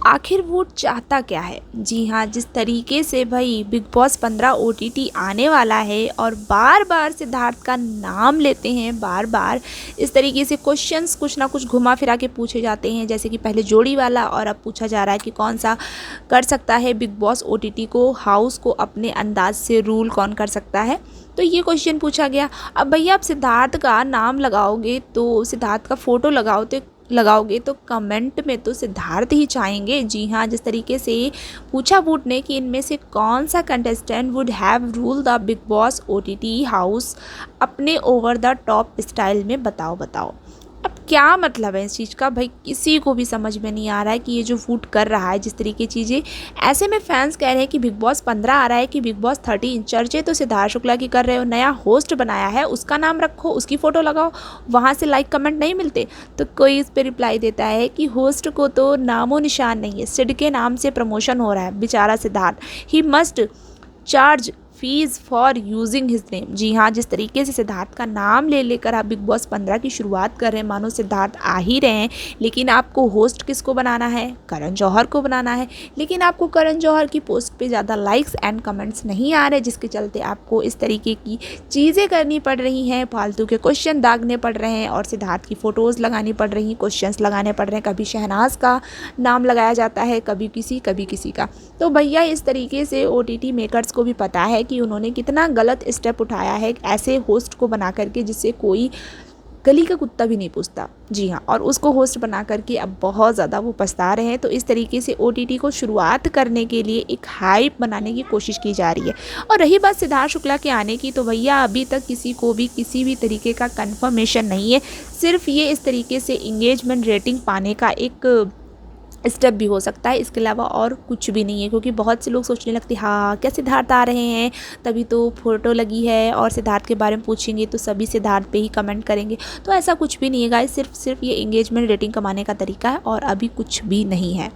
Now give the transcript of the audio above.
आखिर वो चाहता क्या है। जी हाँ, जिस तरीके से भाई बिग बॉस 15 OTT आने वाला है और बार बार सिद्धार्थ का नाम लेते हैं, बार बार इस तरीके से क्वेश्चंस कुछ ना कुछ घुमा फिरा के पूछे जाते हैं, जैसे कि पहले जोड़ी वाला और अब पूछा जा रहा है कि कौन सा कर सकता है बिग बॉस OTT को, हाउस को अपने अंदाज से रूल कौन कर सकता है। तो ये क्वेश्चन पूछा गया। अब भैया आप सिद्धार्थ का नाम लगाओगे तो सिद्धार्थ का फ़ोटो लगाओगे तो कमेंट में तो सिद्धार्थ ही चाहेंगे। जी हाँ, जिस तरीके से पूछा वोट ने कि इनमें से कौन सा contestant would have rule the big boss OTT house अपने ओवर द टॉप स्टाइल में, बताओ। अब क्या मतलब है इस चीज़ का, भाई किसी को भी समझ में नहीं आ रहा है कि ये जो वोट कर रहा है जिस तरीके चीज़ें। ऐसे में फैंस कह रहे हैं कि बिग बॉस 15 आ रहा है कि बिग बॉस 13, चर्चे तो सिद्धार्थ शुक्ला की कर रहे हो, नया होस्ट बनाया है उसका नाम रखो, उसकी फ़ोटो लगाओ, वहाँ से लाइक कमेंट नहीं मिलते। तो कोई इस पर रिप्लाई देता है कि होस्ट को तो नामो निशान नहीं है, सिड के नाम से प्रमोशन हो रहा है, बेचारा Siddharth, he must charge fees for using his name. जी हाँ, जिस तरीके से सिद्धार्थ का नाम ले लेकर आप बिग बॉस 15 की शुरुआत कर रहे हैं, मानो सिद्धार्थ आ ही रहे हैं, लेकिन आपको होस्ट किसको बनाना है, करण जौहर को बनाना है। लेकिन आपको करण जौहर की पोस्ट पे ज़्यादा लाइक्स एंड कमेंट्स नहीं आ रहे, जिसके चलते आपको इस तरीके की चीज़ें करनी पड़ रही हैं, फालतू के क्वेश्चन दागने पड़ रहे हैं और सिद्धार्थ की फ़ोटोज़ लगानी पड़ रही, क्वेश्चंस लगाने पड़ रहे हैं। कभी शहनाज का नाम लगाया जाता है, कभी किसी का। तो भैया इस तरीके से OTT मेकर्स को भी पता है कि उन्होंने कितना गलत स्टेप उठाया है ऐसे होस्ट को बना करके जिससे कोई गली का कुत्ता भी नहीं पूछता। जी हाँ, और उसको होस्ट बना करके अब बहुत ज़्यादा वो पछता रहे हैं। तो इस तरीके से OTT को शुरुआत करने के लिए एक हाइप बनाने की कोशिश की जा रही है। और रही बात सिद्धार्थ शुक्ला के आने की, तो भैया अभी तक किसी को भी किसी भी तरीके का कंफर्मेशन नहीं है। सिर्फ ये इस तरीके से इंगेजमेंट रेटिंग पाने का एक स्टेप भी हो सकता है, इसके अलावा और कुछ भी नहीं है। क्योंकि बहुत से लोग सोचने लगते हैं हाँ क्या सिद्धार्थ आ रहे हैं तभी तो फ़ोटो लगी है और सिद्धार्थ के बारे में पूछेंगे तो सभी सिद्धार्थ पे ही कमेंट करेंगे। तो ऐसा कुछ भी नहीं है गाइस, सिर्फ ये इंगेजमेंट रेटिंग कमाने का तरीका है और अभी कुछ भी नहीं है।